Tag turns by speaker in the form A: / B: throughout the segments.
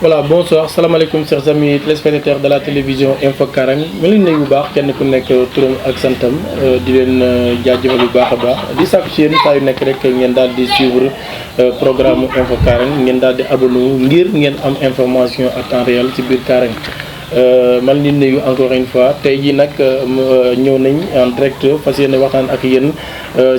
A: Voilà, bonsoir, salam alaikum chers amis téléspectateurs de la télévision Info Karang. Je suis nuyu bu baax kenn ku nekk turam ak santam di leen jaajëfal bu baax a baax di sàkku ci yéen saa yu nekk rek ngeen daal di suivre programme Info Karang ngeen daal di abonné ngir ngeen am information à temps réel ci biir Karang. man di nuyu encore une fois tey jii nag ñëw nañ en direct fas yéene waxtaan ak yéen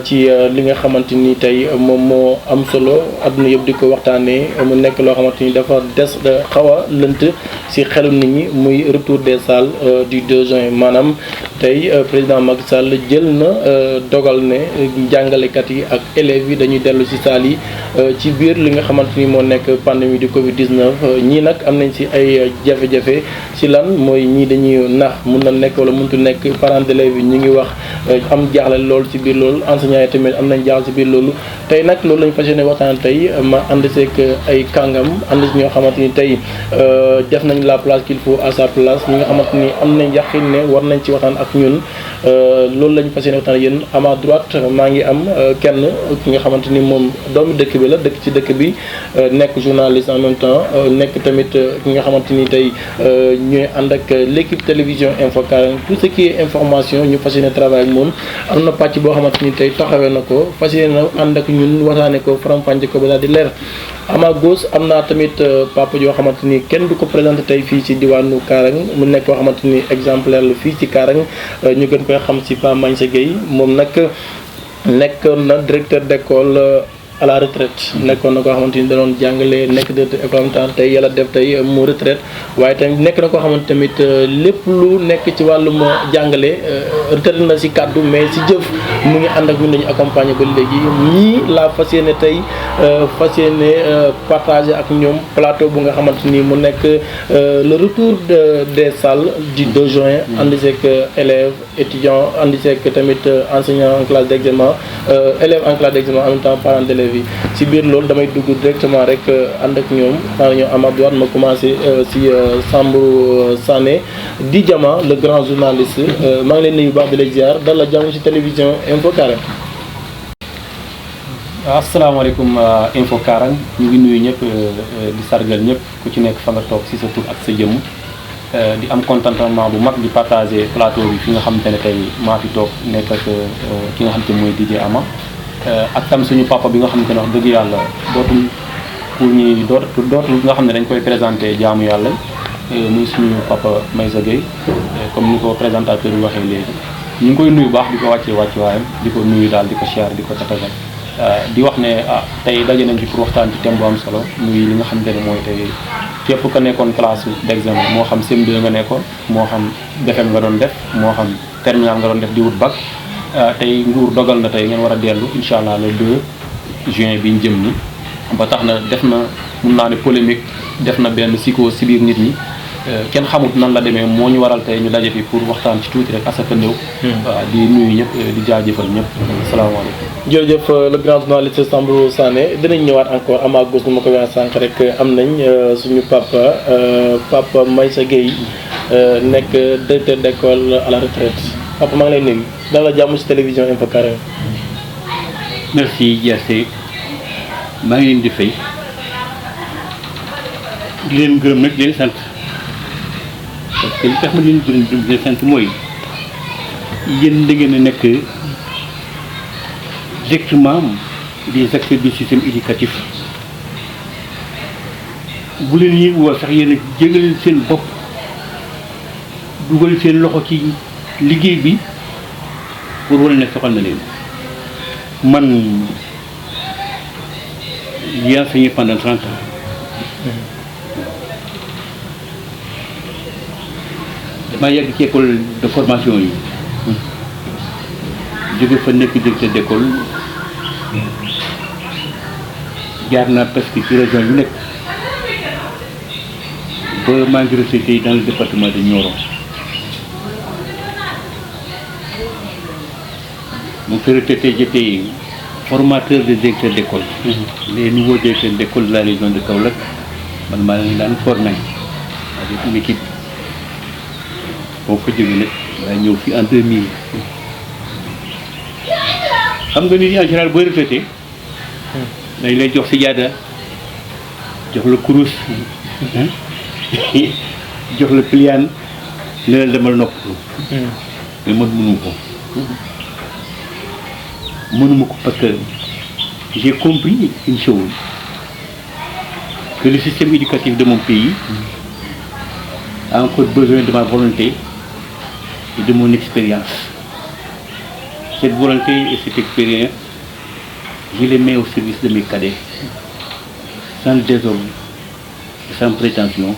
A: ci li nga xamante ni tey moom moo am solo adduna yëpp di ko waxtaanee mu nekk loo xamante ni dafa des xaw a lënt si xelu nit ñi muy retour des salles du 2 juin maanaam tey président Macky Sall jël na dogal ne jàngalekat yi ak élèves yi dañuy dellu si salle yi ci biir li nga xamante ni moo nekk pandémie du Covid 19 ñii nag am nañ si ay jafe-jafe. ci lan mooy ñii dañuy nax mun na nekk wala mëntu nekk parents d'élèves yi ñu ngi wax am jaaxle loolu ci biir loolu enseignants yi tamit am nañ jaaxle ci biir loolu tey nag loolu lañ fas yéene waxtaan tey ma ànd seeg ay kàngam ànd si ñoo xamante ni tey def nañ la place qu'il faut à sa place ñi nga xamante ni am nañ yaqin ne war nañ ci waxtaan ak ñun loolu lañ fas yéene waxtaan ak yéen à ma droite maa ngi am kenn ki nga xamante ni moom doomu dëkk bi la dëkk ci dëkk bi nekk journaliste en même temps nekk tamit ki nga xamante ni tey ñooy ànd ak l'équipe télévision Info Karang tout ce qui est information ñu fas yéene travail ak moom am na pàcc boo xamante ni tey taxawee na ko fas yéene ànd ak ñun waxtaane ko faram-fàcce ko ba daal di leer à ma gauche am naa tamit papa yoo xamante ni kenn du ko présenté tey fii ci diwaanu Karang mu nekk koo xamante ni exemplaire la fii ci Karang ñu gën koy xam ci Pa Magnsa Gueye moom nag nekkoon na directeur d'école à la retraite nekkoon na koo xamante ni da doon jàngale nekk directeur école en temps tey yàlla def tey mu retraite waaye tamit nekk na koo xamante tamit lépp lu nekk ci wàllum jàngale retraite na si kàddu mais si jëf mu ngi ànd ak ñun dañu accompagner ba léegi ñii la fas yéene tey fas yéene partager ak ñoom plateau bu nga xamante ni mu nekk le retour des salles du 2 juin andi seeg élèves étudiants andi seeg tamit enseignants en classe d'examen élèves en classe d'examen en même temps parents d'élèves ci biir loolu damay dugg directement rek ànd ak ñoom xanaa ñoo am Abdoulaye ma commencé si Sambou Sané di Jama le grand journaliste maa ngi leen nuyu baax di la ziar dal la jàmm ci télévision Info Karang.
B: asalaamaaleykum Info Karang ñu ngi nuyu ñëpp di sargal ñëpp ku ci nekk fa nga toog si sa tur ak sa jëmm di am contentement bu mag di partager plateau bi fi nga xamante ne tey maa fi toog nekk ak ki nga xamante ne mooy DJ Ama. ak tam suñu papa bi nga xamante ne wax dëgg yàlla dootul pour ñi dootul nga xam ne dañ koy présenté jaamu yàlla muy suñu papa Magnsa Gueye comme ni ko présentateur bi waxee léegi ñu ngi koy nuyu baax di ko wàccee waayam di ko nuyu daal di ko siyaar di ko tatagal di wax ne tey daje nañ fi pour waxtaan ci thème bu am solo muy li nga xamante ne mooy tey képp ka nekkoon classe d'examen moo xam CM2 nga nekkoon moo xam BFEM nga doon def moo xam terminal nga doon def di wut bac tey nguur dogal na tey ngeen war a dellu incha allah le 2 juin bi ñu jëm ni ba tax na def na mun naa ne polémique def na benn psycho si biir nit ñi kenn xamut nan la demee moo ñu waral tey ñu daje fi pour waxtaan ci tuuti rek asaka néew. waaw di nuyu ñëpp di jaajëfal ñëpp. asalaamaaleykum.
A: jërëjëf le grand journaliste Sambou Sané dinañ ñëwaat encore à ma gauche nu ma ko waxee sànq rek am nañ suñu papa Magnsa Gueye nekk directeur d'école à la retraite papa maa ngi lay nuyu. dans la jàmm ci télévision Info Karang.
C: merci Diassé maa ngi leen di fay di leen gërëm nag di leen sant parce que li tax ma leen gërëm di leen sant mooy yéen da ngeen a nekk directement des acteurs du système éducatif bu leen yënguwal sax yéen a jégal seen bopp dugal seen loxo ci liggéey bi. pour wane ne soxal na leen man j'ai enseigné pendant 30 ans damaa yàgg ci école de formation yi jóge fa nekk directeur d'école jaar naa presque ci région yu nekk ba maa ngi retraité dans le département de Nioro. Mon frère j'étais formateur de directeur d'école. Les nouveaux directeurs d'école de la région de Kaolack, man maa leen daan formé avec une équipe. boo fa jógee nag daa ñëw fi en 2000. xam nga nit ñi en général booy retraité dañ lay jox si jaada jox la kurus jox la pliaan ne la demal noppalu mais man mënuma ko parce que j'ai compris une chose que le système éducatif de mon pays a encore besoin de ma volonté et de mon expérience. Cette volonté et cette expérience, je les mets au service de mes cadets, sans désordre, sans prétention,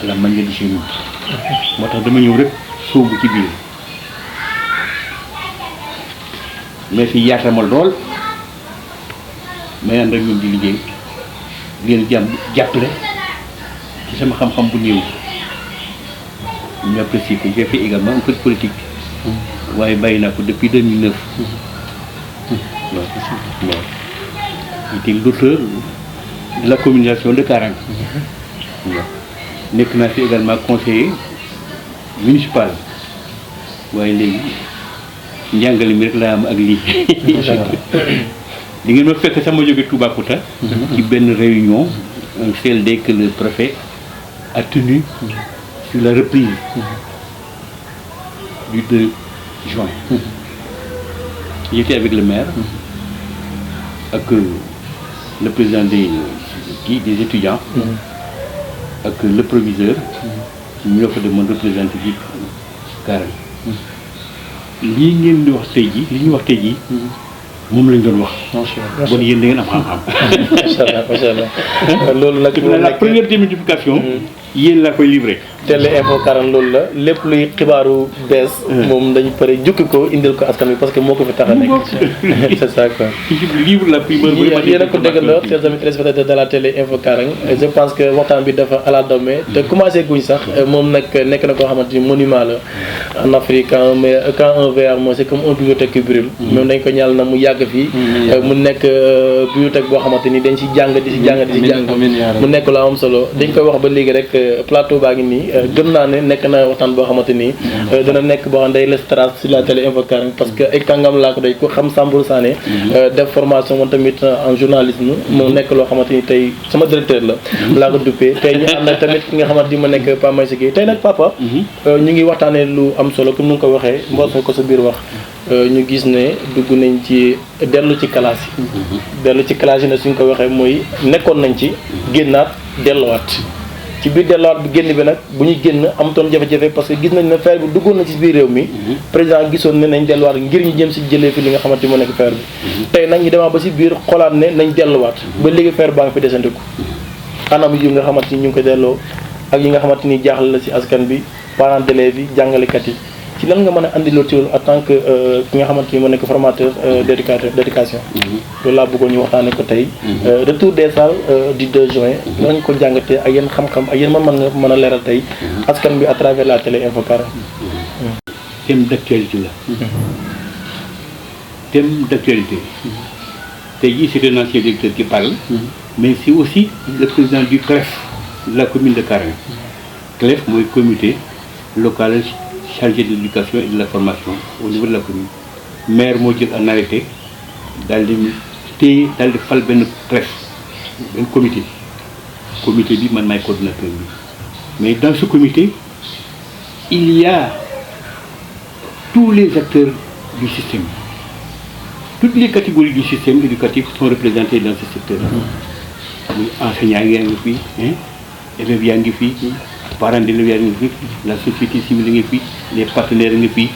C: à la manière de chez nous. Moi, je suis venu sóobu ci biir mais fi yaata ma lool may ànd ak ñoom di liggéey leen jàppale ci sama xam-xam bu néew ñu apprécié ko j'ai fait également un peu de politique waaye bàyyi naa ko depuis 2009 waaw j'étais l'auteur de la communication de Karang waaw nekk naa fi également conseiller municipal waaye léegi njàngale mi rek laa am ak lii di ngeen ma fekk sama jóge Toubacouta ci benn réunion un CLD que le préfet a tenu sur la reprise du 2 juin. J'étais avec le maire ak le président des étudiants ak le proviseur ñoo fa demoon représenté ji Karang lii ngeen di wax tey ji li ñu wax tey ji moom lañ doon wax. bon yéen da ngeen am xam-xam.
A: macha allah macha allah loolu nag.
C: la première démultiplication. yéen laa koy livré.
A: Télé Info Karang loolu la lépp luy xibaaru bees. moom dañu pare jukki ko indil ko askan wi parce que moo ko fi tax a nekk. c'est ça quoi.
C: livre la primeur.
A: yéen a ko déggandoo chers amis téléspectateurs de la Télé Info Karang je pense que waxtaan bi dafa ala doome te commencé guñ sax moom nag nekk na koo xamante ni monument la en Afrique quand un verre mooy c'est comme un bibliothèque qui brûle. même dañ ko ñaal na mu yàgg fii. mu nekk bibliothèque boo xamante ni dañ si jàng di si jàng mu nekk lu am solo dañ koy wax ba léegi rek plateau baa ngi nii gëm naa ne nekk na waxtaan boo xamante ni dana nekk boo xam ne day les traces sur la Télé Info Karang parce que ay kàngam laa ko day ko xam Sambour Sané def formation moom tamit en journalisme mu nekk loo xamante ni tey sama directeur la laa ko duppee tey ñu ànd tamit ki nga xamante ni ma nekk Pape Maïssa Gueye tey nag papa ñu ngi waxtaanee lu am solo comme ni nga ko waxee mboos nga ko sa biir wax ñu gis ne dugg nañ ci dellu ci classe yi dellu ci classe yi ne suñ ko waxee mooy nekkoon nañ ci génnaat delluwaat ci biir delluwaat bi génn bi nag bu ñuy génn amutoon jafe-jafe parce que gis nañ ne feer bi duggoon na ci biir réew mi président gisoon ne nañ delluwaat ngir ñu jëm si jëlee fi li nga xamante moo nekk feer bi tey nag ñu demaat ba si biir xolaat ne nañ delluwaat ba léegi feer baa ngi fi desandiku anam yi nga xamante ni ñu ngi ko delloo ak yi nga xamante ni jaaxle la si askan bi parents d'élèves yi jàngalekat yi ci lan nga mën a andi loolu ci en tant que ki nga xamante ni moo nekk formateur d'éducation loolu laa bëggoon ñu waxtaane ko tey retour des salles du 2 juin nañ ko jàngatee ak yéen xam-xam ak yéen mën a leeral tey askan bi à travers la Télé Info Karang.
C: thème d'actualité la thème d'actualité tey jii c'est un ancien directeur qui parle mais c'est aussi le président du CLEF de la commune de Karang. CLEF mooy comité local chargé de l'éducation et de la formation au niveau de la commune maire moo jël un arrêté daal di téye daal di fal benn CLEF benn comité bi man maay coordinateur bi mais dans ce comité il y a tous les acteurs du système toutes les catégories du système éducatif sont représentées dans ce secteur muy enseignants yaa ngi fii élèves yaa ngi fii parents d'élèves yaa ngi fi la société civile ngi fi les partenaires ngi fi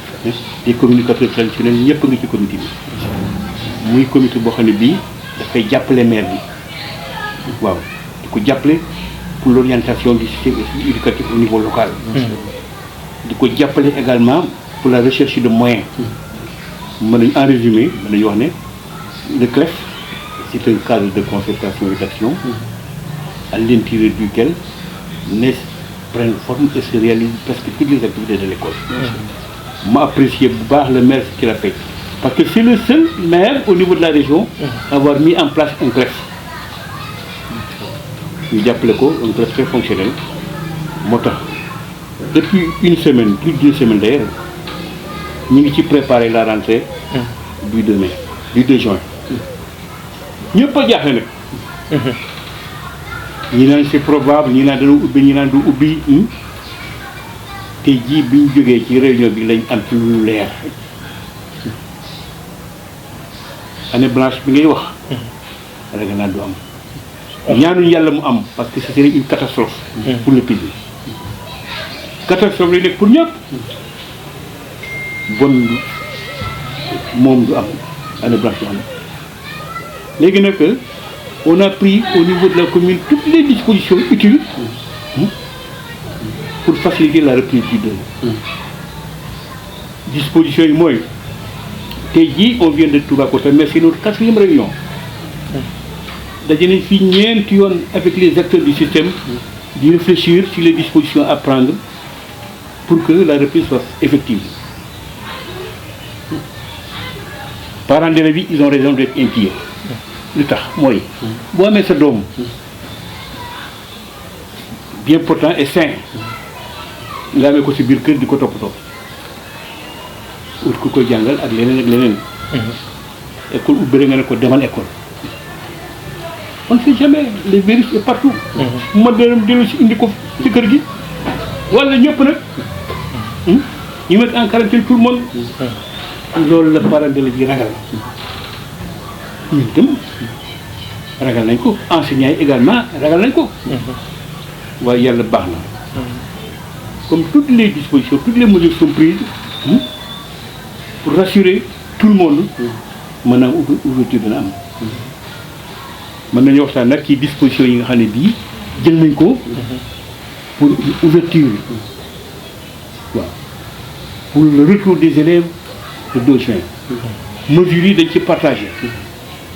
C: les communicateurs traditionnels ñëpp ngi ci comité bi muy comité boo xam ne bii dafay jàppale maire bi waaw di ko jàppale pour l'orientation du système éducatif au niveau local di ko jàppale également pour la recherche de moyens mën nañu en résumé mën nañu wax ne le CLEF c'est un cadre de concertation et d'action à l'intérieur duquel prennent forme et se réalisent presque toutes les activités de l'école. Ma apprécié bu baax le maire ce qu'il a fait parce que c'est le seul maire au niveau de la région à avoir mis en place un CLEF ñu jàppale ko un CLEF très fonctionnel moo tax depuis une semaine plus d'une semaine d'ailleurs ñu ngi ci préparer la rentrée du 2 juin ñëpp a jaaxle nag ñi naan c'est probable ñi naan dana ubbi ñi naan du ubbi tey jii bi ñu jógee ci réunion bi lañ am ci lu leer année blanche bi ngay wax ragal naa du am ñaanuñ yàlla mu am parce que ce serait une catastrophe pour le pays catastrophe lay nekk pour ñëpp bon moom du am année blanche du am léegi nag on a pris au niveau de la commune toutes les dispositions utiles pour faciliter la reprise du deuil. Dispositions yi mooy tey jii on vient de Toubacouta mais c'est notre 4e réunion daje nañ fi ñeenti yoon avec les acteurs du système di réfléchir sur les dispositions à prendre pour que la reprise soit effective. Parents d'élèves bi ils ont raison d'être inquiets. lu tax mooy boo amee sa doom bien portant et sain nga amee ko ci biir kër di ko toppatoo ut ku koy jàngal ak leneen ak leneen école ubbi nga ne ko demal école on ne sait jamais les virus est partout ma dellu si indi ko ci kër gi wala ñëpp nag ñu mettre en quarantaine tout le monde loolu la parents d'élèves yi ragal ñun tam ragal nañ ko enseignants yi également ragal nañ ko waaye yàlla baax na comme toutes les dispositions toutes les mesures sont prises pour rassurer tout le monde maanaam ouverture dina am mën nañu waxtaan nag ci dispositions yi nga xam ne bii jël nañ ko pour ouverture waaw pour le retour des élèves le 2 juin mesures yi dañ ci partagé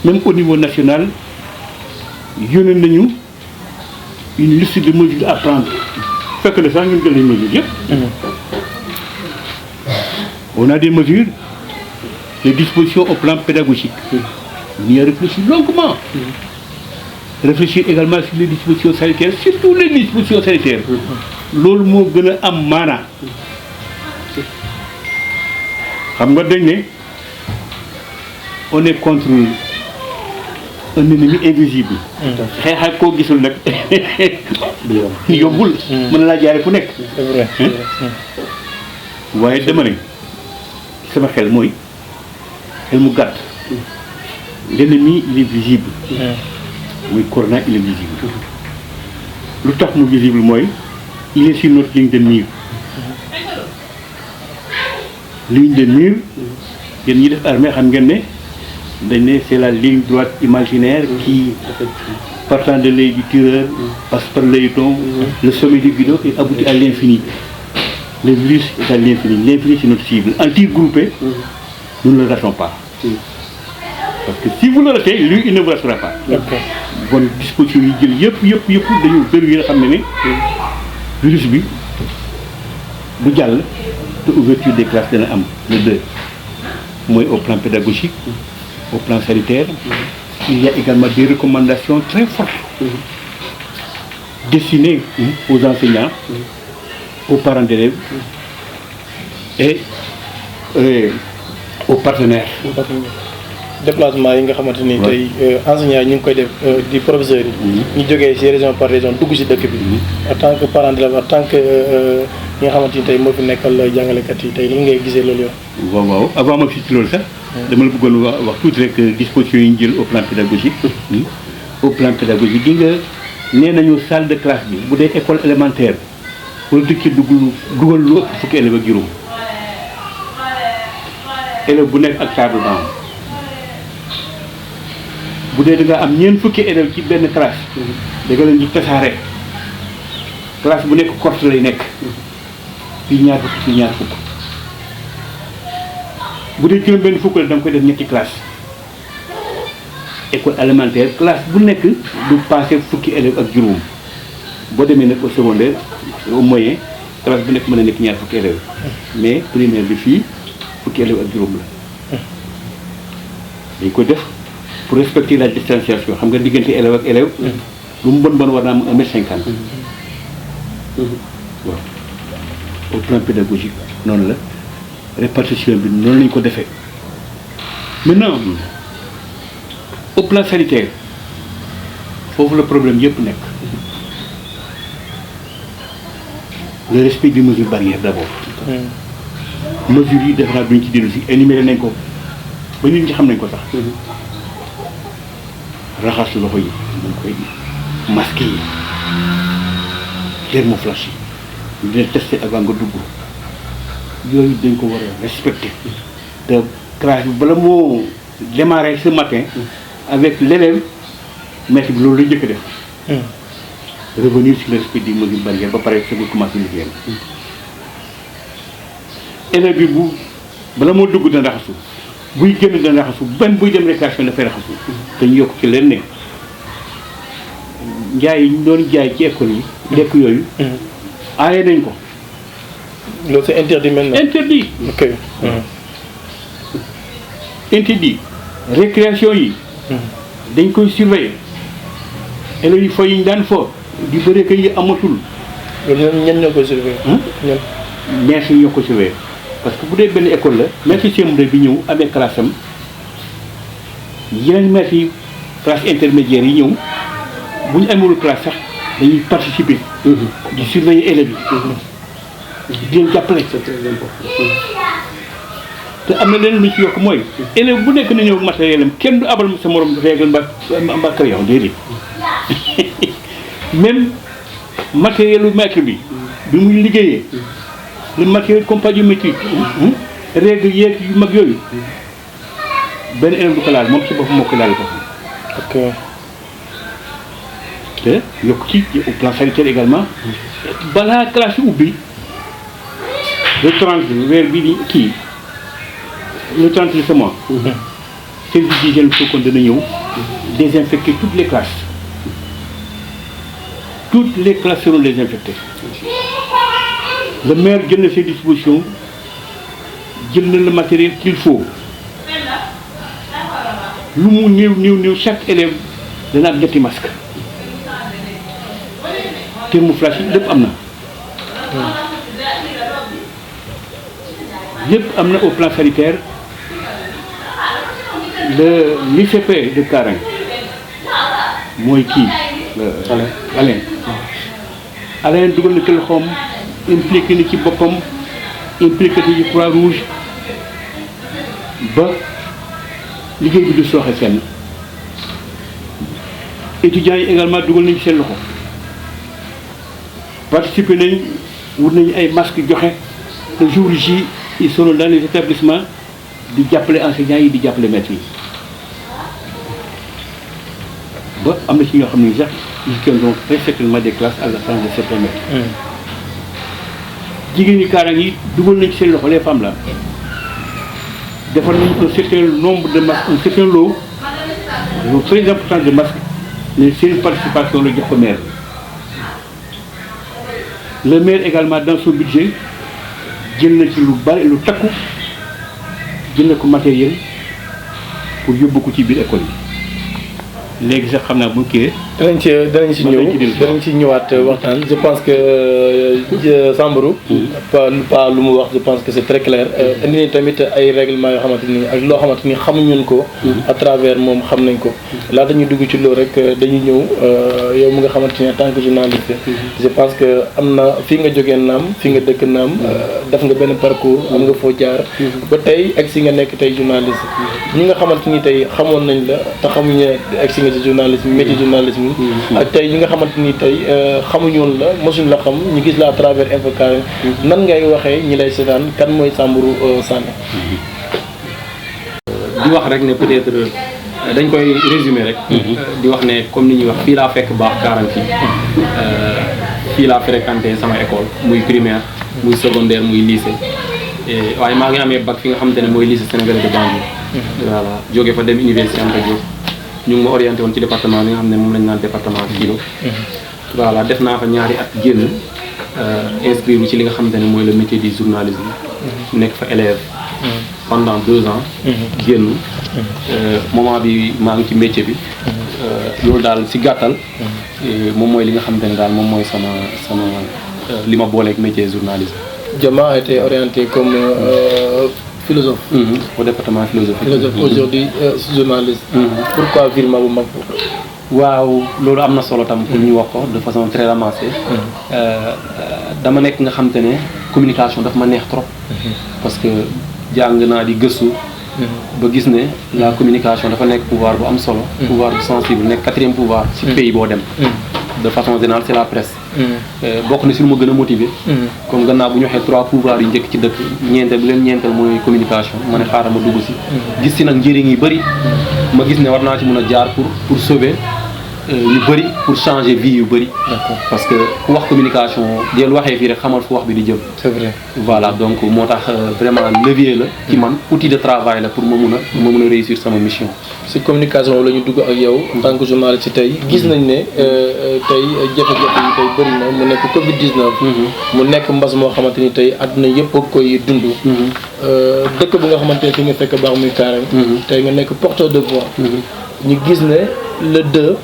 C: même au niveau national yónnee nañu une liste de mesures à prendre fekk na sax ñun jël nañ mesures yëpp on a des mesures des dispositions au plan pédagogique on y a réfléchi longuement réfléchir également sur les dispositions sanitaires surtout les dispositions sanitaires loolu moo gën a am maanaa xam nga dañ ne on est contre un ennemi invisible. xeex ak koo gisul nag yombul. mën na laa jaare fu nekk.
A: c'est vrai.
C: waaye dama ne sama xel mooy xel mu gàtt. l'ennemi il est visible. muy corona il est visible. lu tax mu visible mooy il est sur notre ligne de mire. ligne de mire yéen ñi def armée xam ngeen ne. dañ ne c'est la ligne droite imaginaire qui partant de l'œil du tireur passe par l'œilleton le sommet du guidon et aboutit à l'infini. Le virus est à l'infini. L'infini c'est notre cible. Anti-groupé, nous ne le ratons pas. Parce que si vous le ratez, lui il ne vous ratera pas. Bon disposition yi jël yëpp dañu bëri yi nga xam ne virus bi bu jàll te ouverture des classes dana am le 2 mooy au plan pédagogique. Au plan sanitaire, il y a également des recommandations très fortes destinées aux enseignants, aux parents d'élèves et aux partenaires.
A: déplacement yi nga xamante ni tey enseignants yi ñu ngi koy def di professeurs yi. ñu jógee ci région par région dugg ci dëkk bi. en tant que parent d'élève en tant que ñi nga xamante ni tey moo fi nekkal jàngalekat yi tey li ngay gisee loolu yow.
C: waaw avant ma fi ci loolu sax. dama la bëggoon wax tuuti rek dispositions yi ñu jël au plan pédagogique. au plan pédagogique di nga nee nañu salle de classe bi bu dee école élémentaire wala dëkk ci dugal lu ëpp fukki élèves ak juróom élève bu nekk ak table banc bu dee da nga am ñeent fukki élèves ci benn classe da nga leen di tasaare classe bu nekk corte lay nekk fii ñaar fukk fii ñaar fukk bu dee juróom benn fukk la da nga koy def ñetti classe école élémentaire classe bu nekk du passé fukki élèves ak juróom boo demee nag au secondaire au moyen classe bu nekk mën a nekk ñaar fukki élèves mais primaire bi fii fukki élèves ak juróom la dañ ko def pour respecter la distanciation xam nga diggante élève ak élève lu mu bon war naa am 1m50 waaw au plan pédagogique noonu la répartition bi noonu lañ ko defee maintenant au plan sanitaire foofu la problème yëpp nekk le respect des mesures barrières d'abord. mesures yi defe naa duñ ci dellu si énuméré nañ ko ba nit ñi xam nañ ko sax. raxas loxo yi dañ koy masque yi thermoflash yi ñu leen testé avant nga dugg yooyu dañ ko war a respecté te classe bi bala moo démarrer ce matin avec l'élève maître bi loolu la njëkk def revenir sur le respect des mesures barrières ba pare sa nga commencé liggéeyam élève bi bu bala moo dugg dana raxasu buy génn dana raxasu même buy dem récréation dafay raxasu te ñu yokk ci leen ne njaay yi ñu doon jaay ci école yi lekk yooyu aaye nañ ko
A: loolu c'est interdit maintenant.
C: interdit
A: ok.
C: interdit récréation yi dañ koy surveiller élèves yi fo yi ñu daan fo di bëre que yi amatul
A: loolu ñan ñoo koy surveiller. ñan.
C: maîtres yi ñoo ko surveiller parce que bu dee benn école la maître CM2 bi ñëw amee classe am yeneen maîtres yi classe intermédiaire yi ñëw bu ñu amul classe sax dañuy participer di surveiller élèves yi di leen jàppale.
B: c'est très important.
C: te am na leen lu ci yokk mooy élève bu nekk na ñëw matériel am kenn du abal sa morom règle mbaa crayon déedéet même matériel lu maître bi muy liggéeyee le matériel compagnométrique règle yeeg yu mag yooyu benn élève du ko laal moom ci boppam moo ko laal ko
A: ok.
C: te yokk ci au plan sanitaire également balaa classe yi ubbi le 30 weer bii di kii le 30 de ce mois service d'hygiène bi fekkoon dana ñëw désinfecter toutes les classes seront désinfectées le maire jël na ses dispositions jël na le matériel qu'il faut lu mu néew chaque élève dana am ñetti masque thermoflash yi lépp am na lépp am na au plan sanitaire le l'ICP de Karang mooy kii Alain dugal na ci loxoom impliqué na ci boppam impliqué na ci Croix-Rouge ba liggéey bi du sooxe fenn étudiants yi également dugal nañu seen loxo participer nañ wut nañu ay masques joxe le jour J ils seront dans les établissements di jàppale enseignants yi di jàppale maîtres yi ba am na ci ñoo xam ne sax ils tiendront très certainement des classes à la fin de certains maîtres. jigéen ñi Karang yi dugal nañ ci seen loxo les femmes là defar nañ un certain nombre de masques un certain lot très important de masques mais seen participation la jox ko maire le maire également dans son budget jël na ci lu bari lu takku jël na ko matériel pour yóbbu ko ci biir école yi léegi sax xam naa bu kii
A: danañ ci ñëwaat waxtaan je pense que Sambarou pas lu mu wax je pense que c'est très clair indi ni tamit ay règlement yoo xamante ni ak loo xamante ni xamuñu ko à travers moom xam nañ ko laata ñuy dugg ci loolu rek dañuy ñëw yow mu nga xamante ni en tant que journaliste je pense que am na fii nga jógee naam fii nga dëkk naam def nga benn parcours am nga foo jaar ba tey egg si nga nekk tey journaliste ñi nga xamante ni tey xamoon nañ la te xamuñu egg si nga ci journalisme métier journalisme ak tey ñi nga xamante ni tey xamuñu woon la mosuñ la xam ñu gis la à travers Infos Karang nan ngay waxee ñi lay seetaan kan mooy Sambarou Sané.
B: di wax rek ne peut-être dañ koy résumer rek. di wax ne comme ni ñuy wax fii laa fekk baax Karang fii laa fréquenté sama école muy primaire muy secondaire muy lycée waaye maa ngi amee bac fi nga xamante ne mooy lycée sénégalais de Banjul. voilà jóge fa dem université Anta Diop ñu ngi ma orienté woon ci département bi nga xam ne moom lañ naan département philo. voilà def naa fa ñaari at génn inscrire ci li nga xamante ne mooy le métier du journalisme. nekk fa élève. pendant 2 ans. génn moment bi maa ngi ci métier bi. loolu daal si gàttal. moom mooy li nga xamante ne daal moom mooy sama li ma booleeg métier journalisme.
A: Diama a été orienté comme philosophe.
B: Au département philosophie.
A: Aujourd'hui journaliste. Pourquoi virement bu mag
B: waaw loolu am na solo tam pour ñu wax ko de façon très ramassée. dama nekk nga xam te ne communication daf ma neex trop. parce que jàng naa di gëstu. ba gis ne la communication dafa nekk pouvoir bu am solo. pouvoir bu sensible nekk 4e pouvoir ci pays boo dem. de façon générale c'est la presse. bokk na si lu ma gën a motiver. comme gannaaw bu ñu waxee 3 pouvoirs yu njëkk ci dëkk ñeenteel bu leen ñeenteel mooy communication ma ne xaaral ma dugg si. gis si nag njëriñ yi bëri. ma gis ne war naa ci mën a jaar pour sauver yu bëri pour changer vie yu bëri. parce que ku wax communication del waxee fii rek xamal fu wax bi di jëm.
A: c'est vrai.
B: voilà donc moo tax vraiment levier la ci man outil de travail la pour ma mun a réussir sama mission.
A: si communication la ñu dugg ak yow en tant que journaliste ci tey gis nañ ne tey jafe-jafe yi tey bëri na mu nekk Covid 19. mu nekk mbas moo xamante ni tey àdduna yëpp a koy dund. dëkk bu nga xamante ne fi nga fekk baax muy Karang. tey nga nekk porteur de voix. ñu gis ne le 2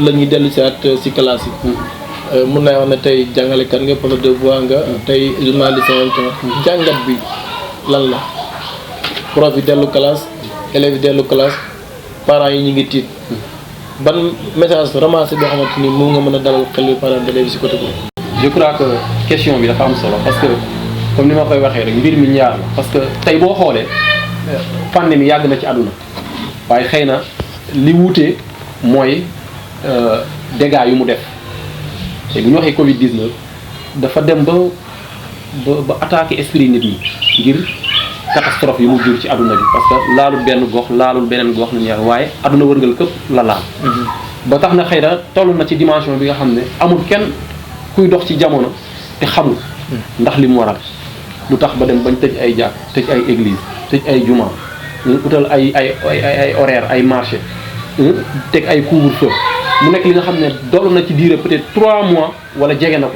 A: la ñuy dellu si at si classe yi. mun naa wax ne tey jàngalekat nga porteur de voix nga tey journaliste en même temps jàngat bi lan la prof yi dellu classe. élèves yi dellu classe parents yi ñu ngi tiit ban message ramassé boo xamante ni moom nga mën a dalal xel parents d'élèves yi si côté boobu.
B: je crois que question bi dafa am solo parce que comme ni ma koy waxee rek mbir mi ñaar la parce que tey boo xoolee pandémie yàgg na ci àdduna waaye xëy na li wuute mooy dégâts yu mu def te bu ñu waxee Covid 19 dafa dem ba attaquer esprit nit ñi ngir. catastrophe yi mu jur ci àdduna bi parce que laalul benn gox laalul beneen gox nañu yàlla waaye àdduna wërngal këpp la laal. ba tax na xëy na toll na ci dimension bi nga xam ne amul kenn kuy dox ci jamono te xamul. ndax li mu waral lu tax ba dem bañ tëj ay jàkk tëj ay église tëj ay juma utal ay horaire ay marché teg ay couvre-feu mu nekk li nga xam ne doll na ci diire peut-être 3 mois wala jege na ko.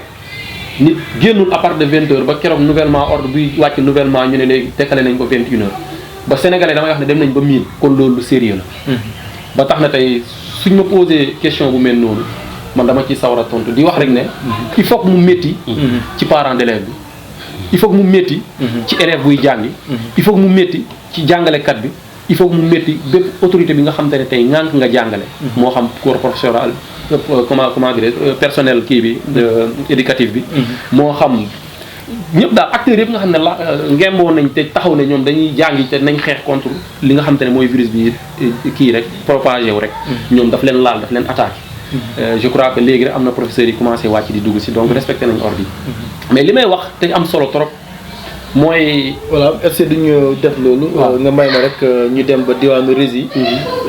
B: nit génnul à part de 20 heures ba keroog nouvellement ordre buy wàcc nouvellement ñu ne léegi tekkale nañ ko 21 heures ba sénégalais damay wax ne dem nañ ba miin kon loolu lu sérieux la. ba tax na tey suñ ma posé question bu mel noonu man dama ci sawar a tontu di wax rek ne. il faut que mu métti. ci parents d'élèves bi. il faut que mu métti. ci élève buy jàngi. il faut que mu métti ci jàngalekat bi. il faut que mu métti bépp autorité bi nga xam te ne tey ŋànk nga jàngale. moo xam corps professoral. comment dire personnel kii bi éducatif bi moo xam ñëpp daal acteurs yëpp nga xam ne la ngemboo nañ te taxaw ne ñoom dañuy jàngi te nañ xeex contre li nga xam te ne mooy virus bi kii rek propagé wu rek ñoom daf leen laal daf leen attaqué je crois que léegi rek am na professeurs yi commencé wàcc di dugg si donc respecté nañ ordre yi mais li may wax te am solo trop mooy.
A: voilà est-ce que duñu def loolu. nga may ma rek ñu dem ba diwaanu Rési.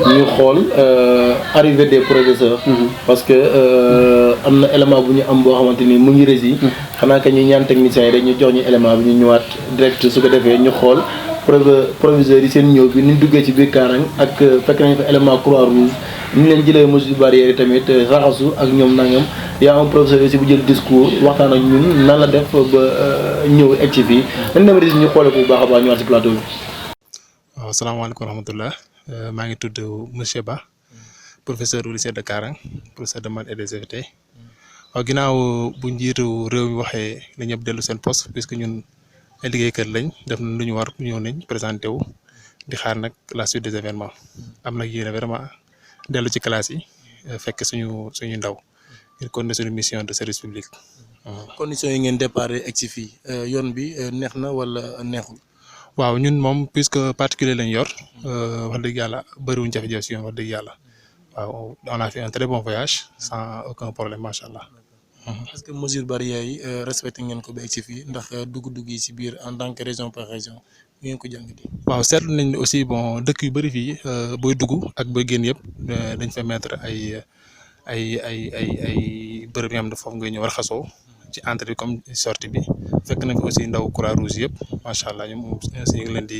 A: ñu xool arrivée des professeurs. parce que am na élément bu ñu am boo xamante ni mu ngi Rési. xanaa que ñu ñaan techniciens yi rek ñu jox ñu élément bi ñu ñëwaat direct su ko defee ñu xool proviseurs yi seen ñëw bi ni ñu duggee ci biir Karang ak fekk nañ fa élément Croix-Rouge ni ñu leen jëlee mesures barrières yi tamit raxasu ak ñoom nangam yaa am professeur aussi bu jël discours waxtaan ak ñun nan la def ba ñëw egg ci fii dañ dem Rési ñu xoolee ko bu baax a baax ñëwaat ci plateau bi.
D: waaw salaamaaleykum wa rahmatullah maa ngi tudd monsieur Ba professeur au lycée de Karang professeur de maths et des SVT waaw ginnaaw bu njiitu réew mi waxee na ñëpp dellu seen poste puisque ñun ay liggéeykat lañ def na lu ñu war ñëw nañ présenté wu di xaar nag la suite des événements am nag yéene vraiment dellu ci classe yi fekk suñu ndaw ngir continuer suñu mission de service public.
A: conditions yi ngeen départ egg ci fii yoon bi neex na wala neexul.
D: waaw ñun moom puisque particulier lañ yor wax dëgg yàlla bëriwuñ jafe-jafe si yoon wax dëgg yàlla waaw on a fait un très bon voyage sans aucun problème macha allah.
A: est-ce que mesures barrières yi respecté ngeen ko ba egg ci fii ndax dugg-dugg yi si biir en tant que région par région ngeen ko jàngatee.
D: waaw seetlu nañ ne aussi bon dëkk yu bëri fii booy dugg ak booy génn yëpp dañ fa mettre ay bërëb yoo xam ne foofu ngay ñëw raxasoo ci entrée bi comme sortie bi fekk nañ fi aussi ndaw Croix-Rouge yëpp macha allah ñoom aussi ñu ngi leen di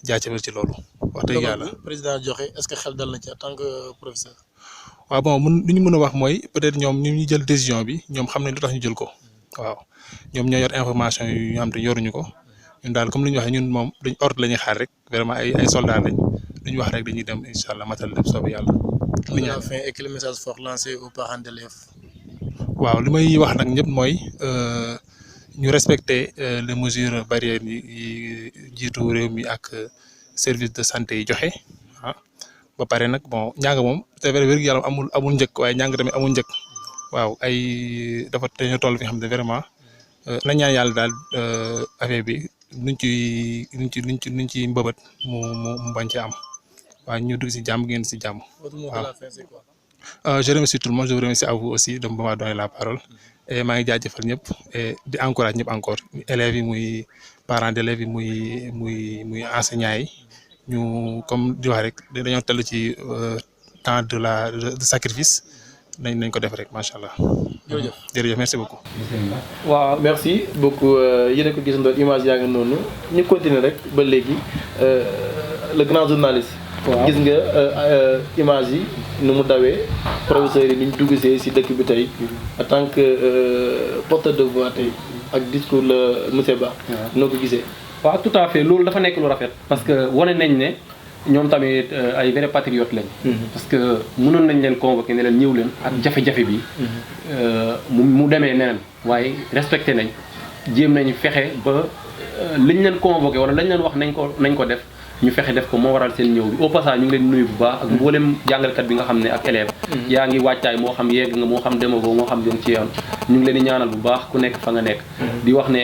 D: jaajëfal ci loolu. wax dëgg yàlla
A: président joxe est-ce que xel dal na ci en tant que professeur.
D: waaw bon li ñu mën a wax mooy peut-être ñoom ñu jël décision bi ñoom xam nañ lu tax ñu jël ko waaw ñoom ñoo yor information yu ñu xam te yoruñu ko ñun daal comme li ñu waxee ñun moom dañ ordre la ñuy xaar rek vraiment ay soldats lañ lu ñu wax rek dañuy dem incha allah matal lépp soobee yàlla.
A: li nga fin et quel message fort lancé aux parents d'élèves.
D: waaw li may wax nag ñëpp mooy ñu respecter les mesures barrières yi jiitu réew mi ak service de santé yi joxe ah ba pare nag bon ñàng moom c'est vrai wér-gu-yaram amul njëkk waaye ñàng tamit amul njëkk waaw ay dafa dañoo toll fi nga xam ne vraiment nañ ñaan yàlla daal affaire bi nuñ ci mbëbët mu bañ ci am waaw ñu dugg si jàmm génn si jàmm. waaw je remercie tout le monde je vous remercie à vous aussi de m'avoir donné la parole et maa ngi jaajëfal ñëpp et di encourage ñëpp encore élèves yi muy parents d'élèves yi muy enseignants yi ñu comme di wax rek dañoo toll ci temps de sacrifice nañ ko def rek macha allah. jërëjëf merci beaucoup.
A: waaw merci beaucoup yéen a ko gisandoo image yaa ngi noonu ñu continuer rek ba léegi le grand journaliste. gis nga image yi nu mu dawee professeurs yi ni ñu dugg si dëkk bi tey en tant que porteur de voix tey ak discours la monsieur Ba. noo ko gisee.
B: waaw tout à fait loolu dafa nekk lu rafet parce que wane nañ ne ñoom tamit ay vrai patriote lañ. parce que mënoon nañ leen convoquer ne leen ñëw leen ak jafe-jafe bi mu demee neneen waaye respecté nañ jéem nañ fexe ba liñ leen convoqué wala lañ leen wax nañ ko def ñu fexe def ko moo waral seen ñëw bi au passage ñu ngi leen nuyu bu baax ak mboolem jàngalkat bi nga xam ne ak élève yaa ngi wàccaay moo xam yegg nga moo xam demagoo moo xam dem ci yoon ñu ngi leen di ñaanal bu baax ku nekk fa nga nekk di wax ne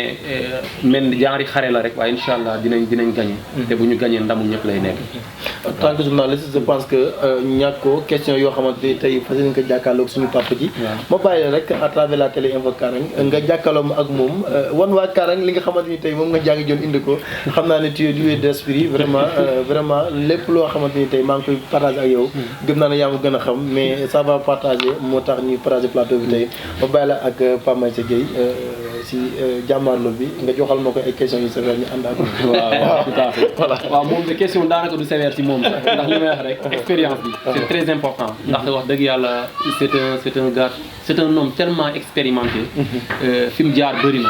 B: mel genre xare la rek waaye incha allah dinañ gagné te bu ñu gagné ndamu ñëpp lay nekk.
A: en tant que journaliste je pense que ñàkkoo question yoo xamante ni tey fas yéene ko jàkkaarloog suñu papa ji ma bàyyi la rek à travers la télé Infos Karang nga jàkkaarloo ma ak moom wan waa Karang li nga xamante ni tey moom nga jàngi joon indi ko xam naa ne tu es doué d'esprit vraiment lépp loo xamante ni tey maa ngi koy partager ak yow gëm naa ne yaa ma gën a xam mais ça va partager moo tax ñuy partager plateau bi tey ma bàyyi la ak Pape Maïssa Gueye si jàmmaarlo bi nga joxal ma ko ay questions yu sévères ñu ànd ak
B: waaw tout à fait waaw moom de question daanaka du sévère ci moom ndax li may wax rek expérience bi c'est très important ndax wax dëgg yàlla c'est un gars c'est un homme tellement expérimenté fi mu jaar bëri na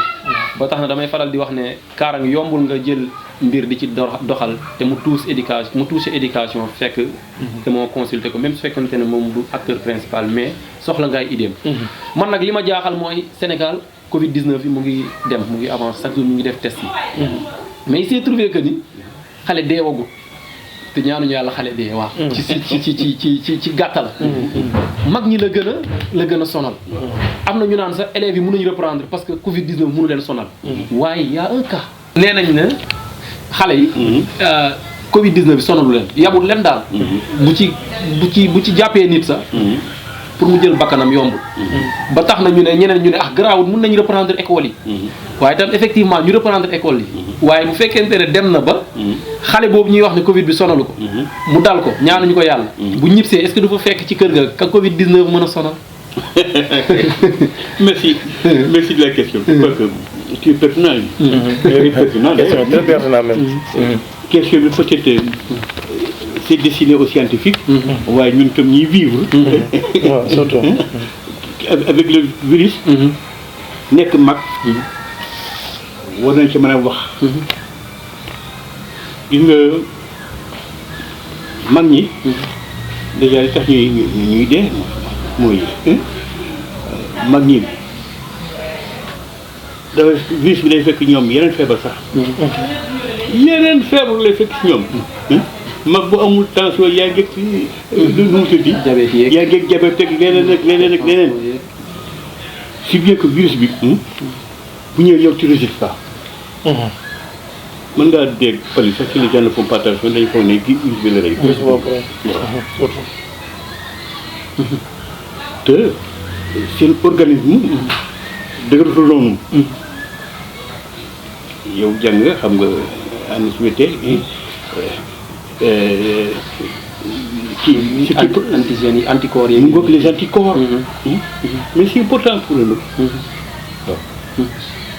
B: ba tax na damay faral di wax ne Karang yombul nga jël mbir di ci doxal te mu touché éducation fekk te moo consulté ko même su fekkante ne moom du acteur principal mais soxla ngay idéem man nag li ma jaaxal mooy Sénégal Covid-19 bi mu ngi dem mu ngi avance chaque jour mu ngi def test yi mais il s'est trouvé que ni xale deewagut te ñaanuñu yàlla xale dee waaw ci gàttal mag ñi la gën a sonal am na ñu naan sax élèves yi mënuñu reprendre parce que Covid-19 mënu leen sonal waaye y a un cas nee nañ ne xale yi Covid-19 bi sonalu leen yabul leen daal bu ci jàppee nit sax pour mu jël bakkanam yombul ba tax na ñu ne ñeneen ñu ne garaawul mën nañu reprendre école yi waaye tam effectivement ñu reprendre école yi waaye bu fekkente ne dem na ba xale boobu ñuy wax ne Covid bi sonalu ko mu dal ko ñaanuñu ko yàlla bu ñibbisee est-ce que du fa fekk ci kër ga ka Covid-19 mën a sonal.
C: Merci de la question. Je crois que tu es pertinent. Pertinent d'ailleurs.
A: très pertinent même.
C: Question bi peut-être c'est destiné aux scientifiques. waaye ñun tam ñuy vivre.
A: waaw surtout.
C: avec le virus. nekk mag. war nañ ci mën a wax. gis nga mag ñi. déjà li tax ñuy dee mooy mag ñi dafa virus bi lay fekk ñoom yeneen feebar sax. yeneen feebar lay fekk ci ñoom. mag bu amul tension yaa ngi lu mu tëddi. yaa ngi diabète ak leneen ak leneen. si bien que virus bi. bu ñëwee yow tu résistes pas. mën ngaa dégg fële sax ci les gens ne font pas attention dañu foog ne virus bi la rey.
A: virus boobu surtout.
C: te seen organisme dëgëratul noonu. yow jàng nga xam nga ànd si wete ci
B: antigènes yi anticorps yi.
C: mu ngoog les anticorps. mais c'est important pour eux. waaw.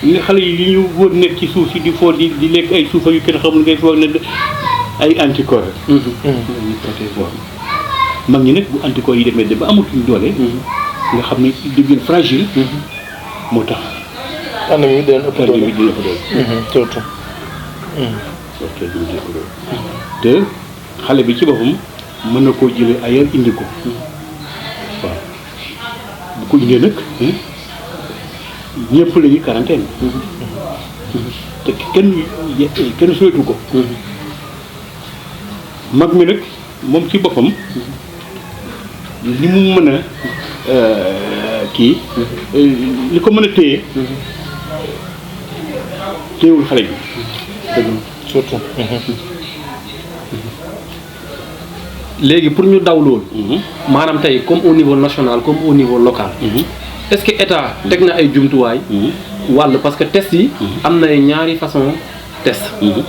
C: li nga xale yi li ñu wër nekk ci suuf si di foo di lekk ay suufa yu kenn xamul ngay foog ne ay anticorps. waaw. mag ñi nag bu anticorps yi demee ba amatuñ doole. nga xam ne ils deviennent fragiles. moo tax.
A: ànd mi dina ëpp doole surtout.
C: te xale bi ci boppam mën na koo jëlee ailleurs indi ko. waaw bu ko indee nag ñëpp la ñuy quarantaine. te kenn souhaitu ko. mag mi nag moom ci boppam li mu mën a kii li ko mën a téye téyewul xale bi
A: surtout.
B: léegi pour ñu daw loolu maanaam tey comme au niveau national comme au niveau local est-ce que état teg na ay jumtuwaay wàll parce que test yi am na ñaari façon test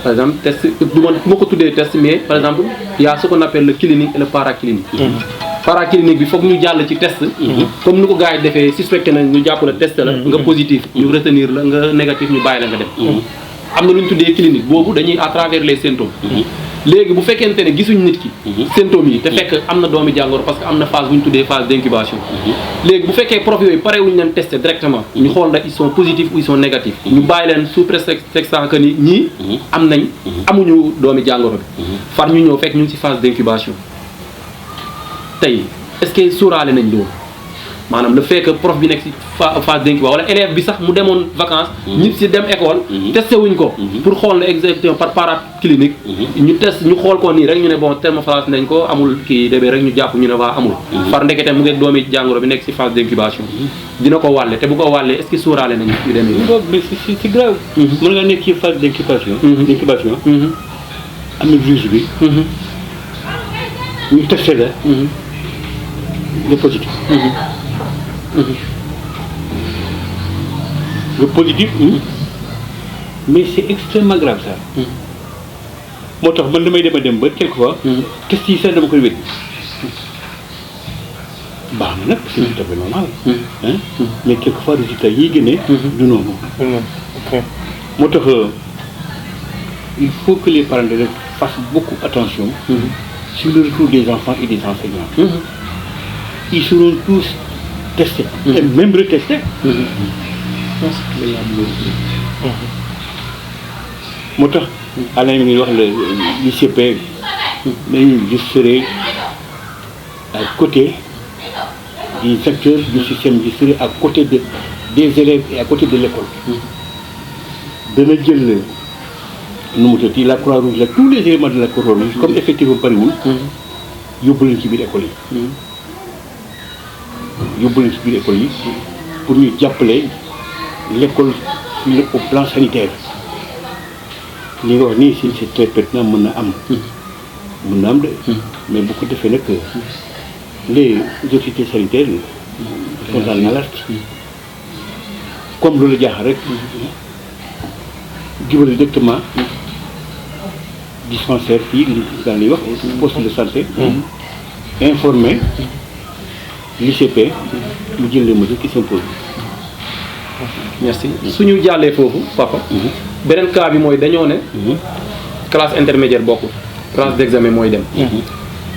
B: par exemple test du ma ko tuddee test mais par exemple il y a ce qu'on appelle le clinique et le paraclinique paraclinique bi foog ñu jàll ci test comme ni ko gars yi defee suspecté nañ ñu jàpp la test la nga positif ñu retenir la nga négatif ñu bàyyi la nga dem am na lu ñu tuddee clinique boobu dañuy à travers les symptômes léegi bu fekkente ne gisuñ nit ki symptômes yi te fekk am na doomi jàngoro parce que am na phase bu ñu tuddee phase d'incubation léegi bu fekkee prof yooyu pare wuñu leen tester directement ñu xool ndax ils sont positifs ou ils sont négatifs ñu bàyyi leen sous prétextant que ni ñii am nañ amuñu doomi jàngoro bi far ñu ñëw fekk ñu ngi ci phase d'incubation tey est-ce que sóoraale nañ loolu maanaam le fait que prof bi nekk ci phase d'incubation wala élève bi sax mu demoon vacances ñëpp ci dem école testé wuñ ko pour xool ne exactement par paraclinique ñu test ñu xool ko nii rek ñu ne bon thermophage nañ ko amul kii demee rek ñu jàpp ñu ne waa amul far ndekete mu ngi doomi jàngoro bi nekk ci phase d'incubation dina ko wàlle te bu ko wàllee est-ce que sóoraale nañ yu demee
C: mais c'est grave mën nga nekk ci phase d'incubation am na virus bi ñu testé la nga positif le positif mais c'est extrêmement grave ça moo tax man damay dem ba quelquefois test yi sax dama koy wér baax na nag c'est tout à fait normal mais quelquefois résultat yi génnee du noonu moo tax il faut que les parents d'élèves fassent beaucoup attention sur le retour des enfants et des enseignants ils seront tous testés et même retestés moo tax Alain mi ngi wax le l'ICP mais je serai à côté des acteurs du système, je serai à côté des élèves et à côté de l'école dana jël nu mu tëddee la Croix-Rouge la tous les éléments de la Croix-Rouge comme effectivement bariwul yóbbu leen ci biir école yi yóbbu leen ci biir école yi pour ñu jàppale l'école au plan sanitaire li nga wax nii si c'est très pertinent mën na am de mais bu ko defee nag les autorités sanitaires sont en alerte comme loolu jaaxal rek jubale directement dispensaire fii dans li wax poste de santé informer l'ICP mu jël les mesures qui s'imposent.
B: merci suñu jàllee foofu papa beneen cas bi mooy dañoo ne classe intermédiaire bokkul classe d'examen mooy dem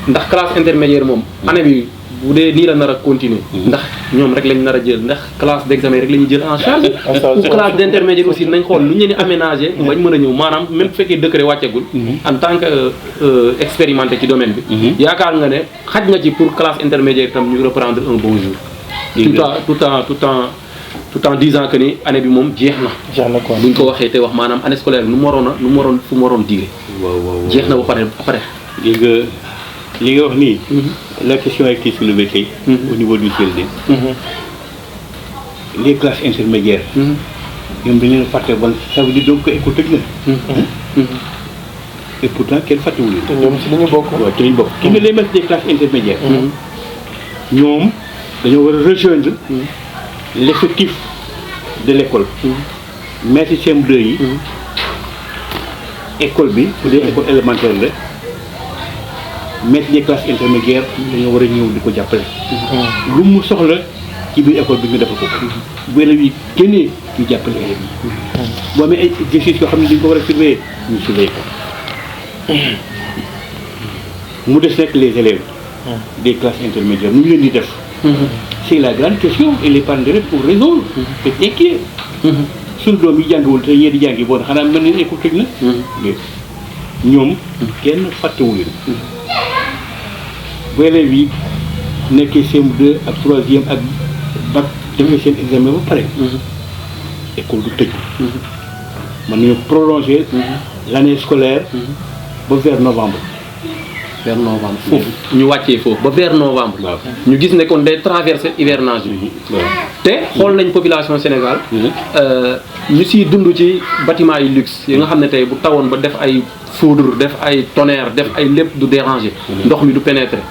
B: ndax classe intermédiaire moom année bi bu dee nii la nar a continuer ndax ñoom rek lañ nar a jël ndax classe d'examen rek la ñuy jël en charge ou classe d'intermédiaire aussi nañ xool lu ñu leen di aménager bañ mën a ñëw maanaam même bu fekkee décret wàccegul en tant que expérimenté ci domaine bi yaakaar nga ne xaj na ci pour classe intermédiaire tam ñu reprendre un bon jour tout en disant que ni année bi moom jeex na quoi buñ ko waxee te wax maanaam année scolaire bi fu mu waroon digee jeex na ba pare après
C: li nga wax nii la question a été soulevée tey au niveau du CLD les classes intermédiaires ñoom dañ leen fàtte ban ça veut dire donc que école tëj na et pourtant kenn fàttewul leen
A: ñoom ci li ñu bokk
C: waaw ci li ñu bokk ki nga les maîtres des classes intermédiaires ñoom dañoo war a rejoindre l'effectif de l'école maître CM2 yi école bi su dee école élémentaire la maître des classes intermédiaires dañoo war a ñëw di ko jàppale lu mu soxla ci biir école bi ñu defal ko bu élèves yi génnee ñu jàppale élèves yi boo amee ay exercices yoo xam ne dañ ko war a surveiller ñu surveiller ko mu des nekk les élèves des classes intermédiaires nu ñu leen di def c'est la grande question et les parents d'élèves pour raison te inquiet suñu doom yi jàngiwul te yee di jàngi bon xanaa mel nañ école tëj na ñoom kenn fàttewu leen bu élèves yi nekkee CM2 ak 3e ak bac defee seen examen ba pare école du tëj mën nañu prolonger l'année scolaire ba vers novembre
B: vers novembre foofu ñu wàccee foofu ba vers novembre. ñu gis ne kon day traverser hivernage bi. te xool nañ population Sénégal. ñu siy dund ci bâtiment yi luxe yi nga xam ne tey bu tawoon ba def ay foudre def ay tonnerre def ay lépp du déranger. ndox mi du pénétrer.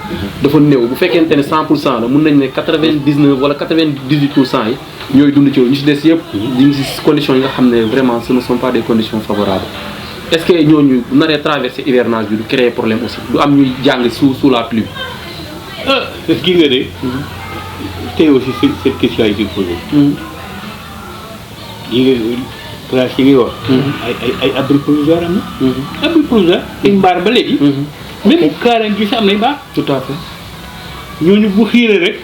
B: dafa néew bu fekkente ne 100% la mun nañ ne 99 wala 98% yi ñooy dund ci loolu ñu si des yëpp. ñu ngi si conditions yi nga xam ne vraiment ce ne sont pas des conditions favorables. est-ce que ñooñu bu naree traverser hivernage bi du créer problème aussi du am ñuy jàng sous la pluie.
C: kii nga de. tey aussi cette question a été posée. yi nga classe yi ngay wax. ay abri provisoire am na. abri provisoire ay mbaar ba léegi. même Kaarang gi sax am nay mbaar.
B: tout à fait.
C: ñooñu bu xiiree rek.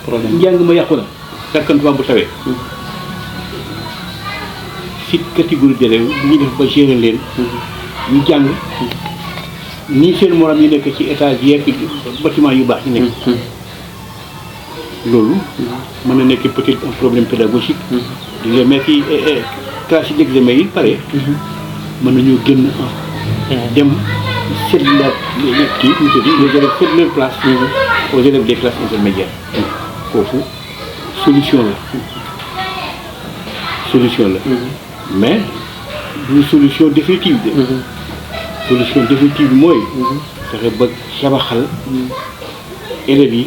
B: problème
C: njàng ma yàqu na. sakkantumaa bu tawee. si catégorie d'élèves bu ñu def ba gérer leen. ñu jàng nii seen morom yi nekk ci étage yeeg bâtiment yu baax yi nekk. loolu mën na nekk peut-être un problème pédagogique. di nga mais ci classe d'examen yi pare. mën nañoo génn dem seet la kii ñu tudd les élèves seet leur place aux élèves des classes intermédiaires. foofu solution la. mais du solution définitive de. solution définitive bi mooy. fexe ba sabaxal élèves yi.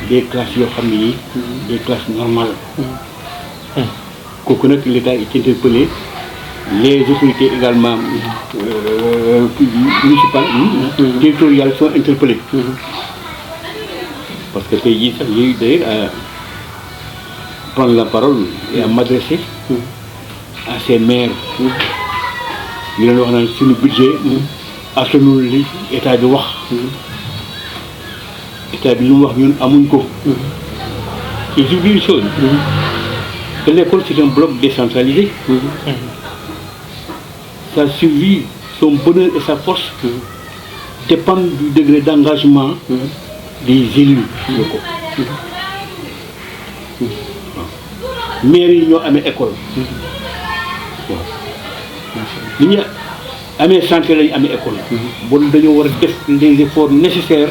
C: des classes yoo xam ne yi des classes normales. kooku nag l'État est interpellé les autorités également municipales territoriales sont interpellées. parce que tey jii sax yooyu d'ailleurs à prendre la parole et à m'adresser à ces maires ñu leen wax naan suñu budget attanul li état bi wax. état bi lu mu wax ñun amuñ ko. et je dis une chose. que l'école c'est un bloc décentralisé. Sa survie, son bonheur et sa force dépendent du degré d'engagement des élus locaux. maires yi ñoo amee école. li ñu amee santé lañu amee école. bon dañoo war a def les efforts nécessaires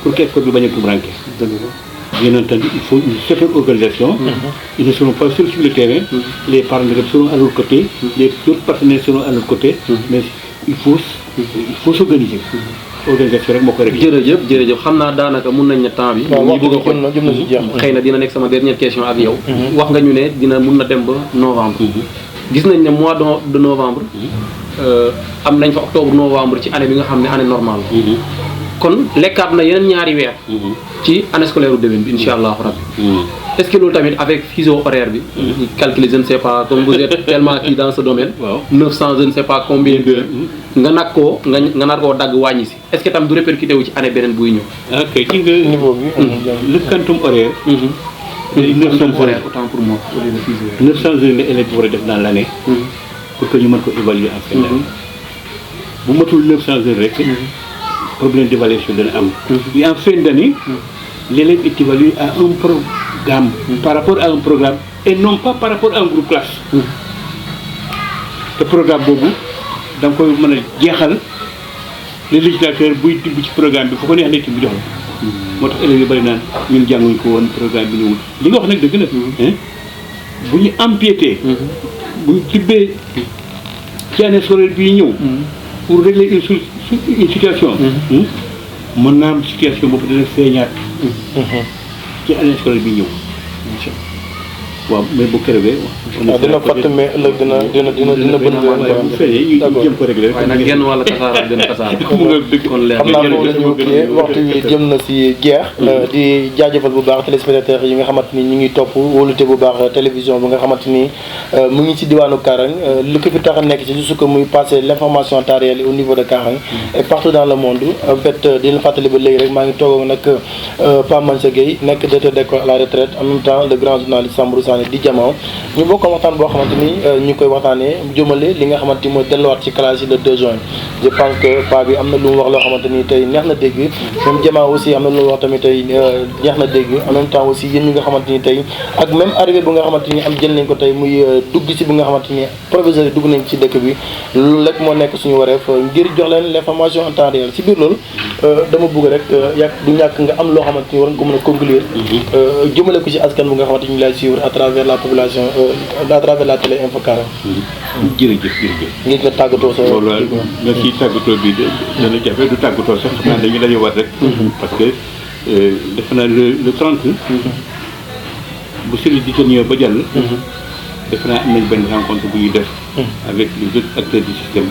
C: pour que école bi bañ a tumurànke. Bien entendu, il faut une certaine organisation. Ils ne seront pas seuls sur le terrain. Les parents seront à leur côté. Les autres partenaires seront à leur côté. Mais il faut s'organiser. Organisation rek moo ko rek.
B: jërëjëf xam naa daanaka mun nañ ne temps bi.
A: waaw jëm na si jeex.
B: xëy na dina nekk sama dernière question ak yow. wax nga ñu ne dina mun na dem ba novembre. gis nañ ne mois de novembre. am nañ fa octobre novembre ci année bi nga xam ne année normale la. kon lekkaat na yeneen ñaari weer. ci année scolaire u déwén bi incha allahu rabbi. est-ce que loolu tamit avec fuseau horaire bi. calculer je ne sais pas comme vous êtes tellement kii dans ce domaine. 900 je ne sais pas combien d'heures. nga nar koo dagg wàññi si est-ce que tam du répercuté wu ci année beneen buy ñëw.
C: ok ci nga niveau bi. le quantum horaire.
B: 900 horaire autant pour moi.
C: 900 heures la élève bi war a def dans l'année. pour que ñu mën ko évaluer en fin d'année. bu matul 900 heures rek. problème d'évaluation dana am. et en fin d'année. l'élève est évalué à un programme. par rapport à un programme et non pas par rapport à un groupe classe. te programme boobu da nga koy mën a jeexal le législateur buy tibb ci programme bi fu ko neex lay tibb jox la. moo tax élèves yu bari naan ñun jànguñ ko woon programme bi ñëwul li nga wax nag dëgg na. bu ñu empiété. bu ñu tibbee ci année scolaire bii ñëw. pour régler une situation. mën naa am situation boobu dana feeñaat. ci année scolaire bi ñëw. waaw mais bu créé.
A: dina fàtt mais ëllëg dina bëgg.
C: bu feeñee ñu jëm ko réglé.
B: waaye nag genn wàll tasaara gën a tasaara. kon leer
A: xam naa foofu la ñu kii waxtu wi jëm na si jeex. di jaajëfal bu baax téléspectateurs yi nga xamante ni ñu ngi topp wóolute bu baax télévision bi nga xamante ni mu ngi ci diwaanu Karang lu ko fi tax a nekk ci juste que muy passer l'information en temps réel au niveau de Karang et partout dans le monde en fait di leen fàttali ba léegi rek maa ngi toog nag Pape Mansa Gueye nekk directeur d'école à la retraite en même temps le grand journaliste Sambrou waxtaanee di jamono ñu bokkoon waxtaan boo xamante ni ñu koy waxtaanee jëmale li nga xamante ni mooy delluwaat ci classe yi le 2 juin je pense que pa bi am na lu mu wax loo xamante ni tey neex na dégg même jamono aussi am na lu mu wax tamit tey neex na dégg en même temps aussi yéen ñi nga xamante ni tey ak même arrivé bu nga xamante ni am jël nañ ko tey muy dugg si bi nga xamante ni professeurs yi dugg nañ ci dëkk bi loolu rek moo nekk suñu wareef ngir jox leen l'information en temps réel si biir loolu dama bëgg rek du ñàkk nga am loo xamante ni war nga ko mën a conclure jëmale ko ci askan bu nga xamante ni lay suivre à travers la population à travers la télé Infos Karang.
C: jërëjëf.
A: ngir nga tàggatoo sa.
C: loolu nga ciy tàggatoo bi dana jafe du tàggatoo sax xam naa dañuy dajewaat rek. parce que defe naa le 30. bu service di ñëw ba jàll. defe naa am nañ benn rencontre bu ñuy def. avec les autres acteurs du système.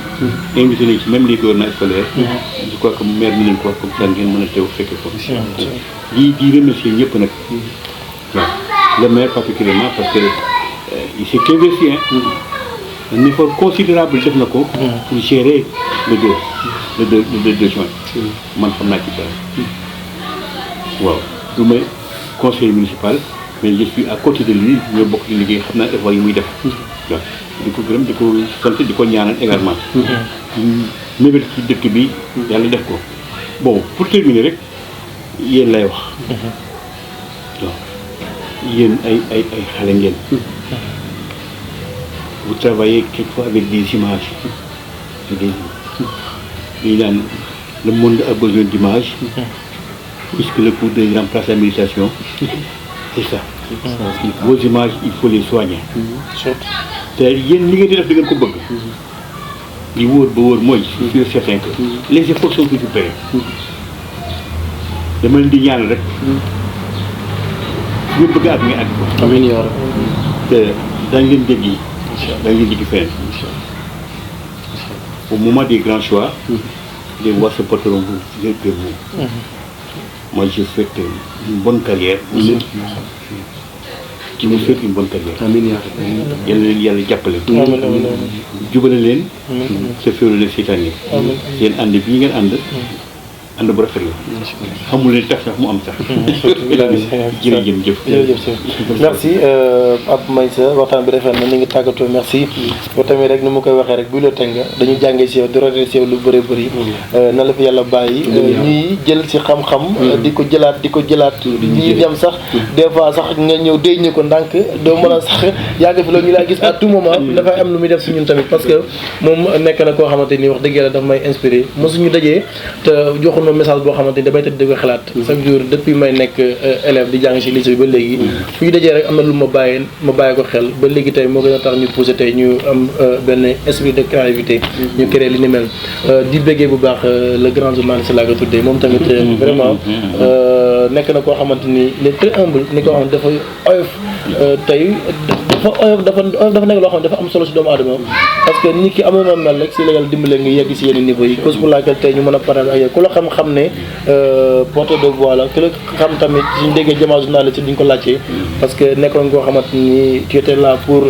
C: invité nañ ci même les gouvernements scolaires. je crois que maire bi nañ ko wax comme ça ngeen mën a teew fekke ko. di remercier ñëpp nag. waaw le maire particulièrement parce que il s'est investi un effort considérable def na ko. pour gérer le 2 juin. man xam naa ci dara. waaw du may conseiller municipal. mais je suis à côté de lui ñoo bokk di liggéey xam naa effort yi muy def. waaw di ko gërëm di ko sant di ko ñaanal également. mébét ci dëkk bi yàlla def ko. bon pour terminer rek yéen lay wax. waaw yéen ay xale ngeen. vous travaillez quelquefois avec des images. dañu naan le monde a besoin d'images. puisque le cours de remplace la méditation. c'est ça. vos images il faut les soigner. te yéen li ngeen di def di ngeen ko bëgg. li wóor ba wóor mooy. je suis certain que les efforts sont toujours payés. dama leen di ñaan rek. ñu bëgg ak nga àgg ko.
A: amiin yaa rabbi.
C: te daañu leen dégg yi. daañu leen dégg feneen. au moment des grands choix. les voix se porteront vers vous. Moi, je souhaite une bonne carrière. Qui me souhaite une bonne carrière. Amiin yàlla leen yàlla jàppale. jubale leen. sa féeru leen seetaan yi. seen ànd bi ngeen ànd. ànd bu rafet la. xamul leen tax sax mu am sax. jërëjëf.
A: merci Pape Maïssa waxtaan bi rafet na ni ngi tàggatoo merci. yow tamit rek ni mu koy waxee rek bibliothèque nga dañuy jàngee si yow di rootee si yow lu bëri bëri. na la fi yàlla bàyyi. ñuy jël si xam-xam. di ko jëlaat. ñuy dem sax des fois sax nga ñëw déy ñu ko ndànk doo mën a sax yàgg fi loolu ñu laa gis à tout moment. dafay am lu muy def si ñun tamit parce que moom nekk na koo xamante ni wax dëgg yàlla daf may inspiré mosuñu dajee te joxul ma message boo xamante ni damay tëdd di ko xalaat chaque jour depuis may nekk élève di jàng si lycée bi ba léegi fu ñu dajee rek am na lu ma bàyyi ko xel ba léegi tey moo gën a tax ñu poussé tey ñu am benn esprit de créativité ñu créé li ni mel di béggee bu baax le grand journaliste laa ko tuddee moom tamit vraiment nekk na koo xamante ni il est très humble ni ko xam dafa oyof tey dafa nekk loo xam ne dafa am solo si doomu aadama parce que nit ki amul ma mel rek si la yàlla dimbale nga yegg si yenn niveau yi cause pour laquelle tey ñu mën a parler ak yow ku la xam-xam ne porteur de voix la ku la xam tamit suñu déggee jamono journaliste duñ ko laajtee parce que nekkoon koo xamante ni tu étais là pour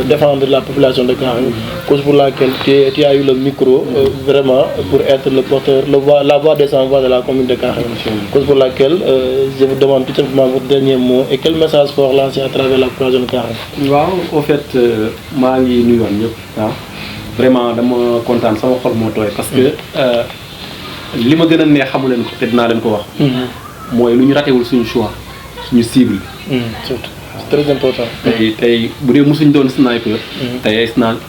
A: défendre la population de Karang cause pour laquelle tu as eu le micro vraiment pour être le porteur la voix des sans voix de la commune de Karang cause pour laquelle je vous demande tout simplement votre dernier mot et quel message fort lancer à travers la population de Karang.
B: waaw au fait maa ngi nuyoon ñëpp vraiment dama kontaan sama xol moo tooy parce que li ma gën a neex xamu leen ko te dinaa leen ko wax. mooy lu ñu ratewul suñu choix suñu cible.
A: surtout c'est très important.
B: tey bu dee mosuñ doon sniper. tey ay sniper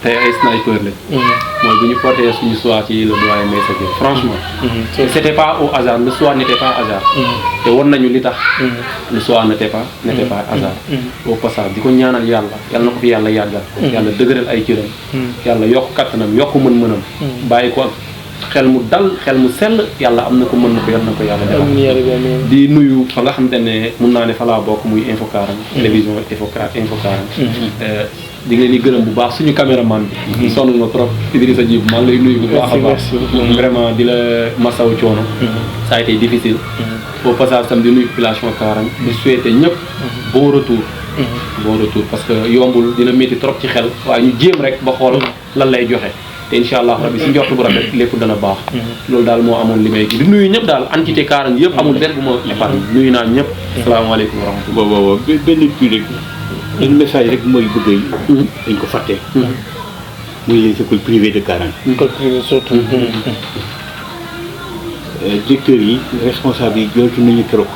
B: lañ. mooy bu ñu porté suñu choix ci le doyen Maïssa Gueye franchement. c'était pas au hasard le choix n'était pas hasard. te won nañu li tax. le choix n'était pas hasard. au passage di ko ñaanal yàlla na ko fi yàlla yàggal. yàlla dëgëral ay cëram. yàlla yokk kattanam yokk mën-mënam. bàyyi ko ak xel mu dal xel mu sell yàlla am na ko mën na ko yal na ko yàlla defal. di nuyu fa nga xamante ne mun naa ne fa laa bokk muy Infos Karang. télévision Infos Karang. di leen di gërëm bu baax suñu caméraman bi. sonn na trop Idrissa Djib maa ngi lay nuyu bu baax a baax. vraiment di la masawu coono. ça a été difficile. au passage tam di nuyu population Karang. di souhaiter ñëpp bon retour. bon retour parce que yombul dina métti trop ci xel waaye ñu jéem rek ba xool lan lay joxe. te incha allah rabbi si njort bu rafet lépp dana baax. loolu daal moo amoon li may di nuyu ñëpp daal entité Karang yëpp amul benn bu ma épargne nuyu naa ñëpp. asalaamaaleykum wa rahmatulah.
C: waaw benn kii rek benn message rek mooy bëgg yi dañ ko fàtte muy les écoles privées de Karang
A: école privée surtout
C: directeurs yi responsables yi jooytu nañu keroog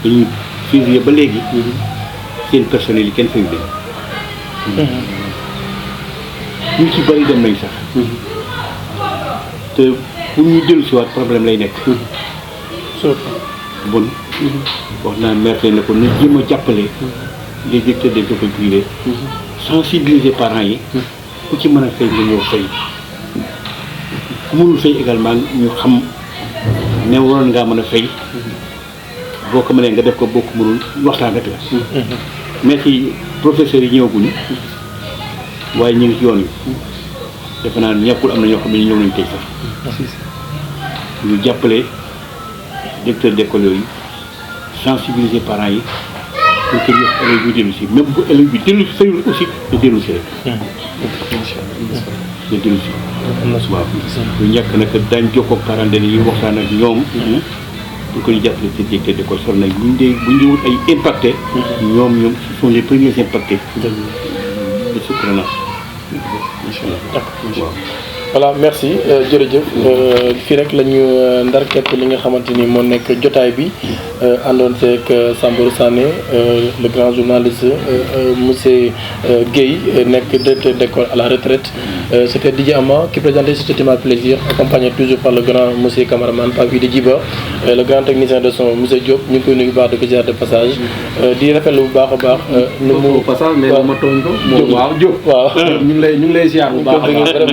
C: dañuy février ba léegi seen personnel yi kenn fayu leen ñu ci bëri dem nañ sax te pour ñu dellu si waat problème lay nekk
A: surtout
C: bon wax naa maire ne ko na jéem a jàppale les directeurs des écoles privées sensibiliser parents yi ku ci mën a fay nga ñëw fay ku mënul fay également ñu xam ne waroon ngaa mën a fay boo ko mënee nga def ko boo ko mënul waxtaan rek la mais ci professeurs yi ñëwaguñu waaye ñu ngi ci yoon wi defe naa ñàkkul am na ñoo xam ne ñëw nañu tey sax ñu jàppale directeur d'école yooyu sensibiliser parents yi pour que élèves bi dellu si même bu élève bi dellu si fayul aussi nga dellu si rek nga dellu si waaw lu ñàkk nag daañ jokkoo ak parents d'élèves yi waxtaan ak ñoom pour que ñu jàppale seen directeur d'école sol nag buñ dee wut ay impacté ñoom ce sont les premiers impactés de ce prenant waaw
A: voilà merci jërëjëf fii rek la ñu ndar képp li nga xamante ni moo nekk jotaay bi àndoon seeg Samburu Sané le grand journaliste monsieur Guèye nekk directeur d'école à la retraite c'était Didier Ama qui présentait ce tema plaisir accompagné toujours par le grand monsieur cameraman Pape Idi Djiba le grand technicien de son monsieur Diop ñu ngi koy nuyu bu baax di ko ziar de passage di rafetlu bu baax a baax nu mu
B: passage mais ma tooñ ko moom waaw Diop
A: waaw
B: ñu ngi lay ziar bu baax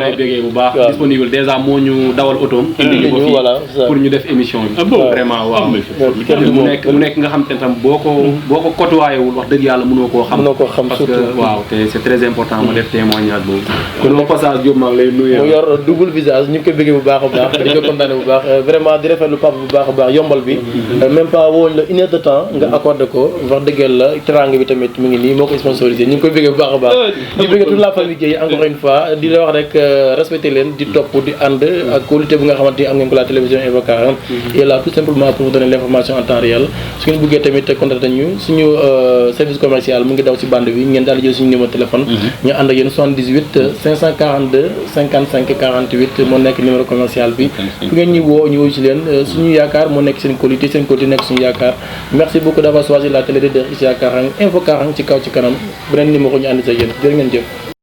B: may bégee bu baax disponible déjà moo ñu dawal otoom indi ñu ko fii pour ñu def émission bi vraiment waaw mu nekk nga xam te tam boo ko côtoyé wul wax dëgg yàlla mënoo koo xam parce que waaw te c'est très important ma def témoignage boobu kon au passage Diop maa ngi lay nuyu
A: mu yor double visage ñu ngi koy bëggee bu baax a baax di ko kontaane bu baax vraiment di rafetlu Pape bu baax a baax yombal bi même pas wooñ la une heure de temps nga accordé ko wax dëgg la teranga bi tamit mu ngi nii moo ko sponsorisé ñu ngi koy bëggee bu baax a baax di bëggee toute la famille Guèye encore une fois di la wax rek respecté leen di topp di ànd ak qualité bi nga xamante ni am ngeen ko la télévision Infos Karang et là tout simplement pour vous donner l'information en temps réel su ngeen bëggee tamit contacté ñu suñu service commercial mu ngi daw si bande bi ngeen daal di jël suñu numéro téléphone ñu ànd ak yéen 78 542 55 48 moo nekk numéro commercial bi fu ngeen ñu woo ñu wuyu si leen suñu yaakaar moo nekk seen qualité nekk suñu yaakaar merci beaucoup d'avoir choisi la télé de ici à Karang Infos Karang ci kaw ci kanam beneen numéro ñu ànd sa yéen jërë ngeen jëf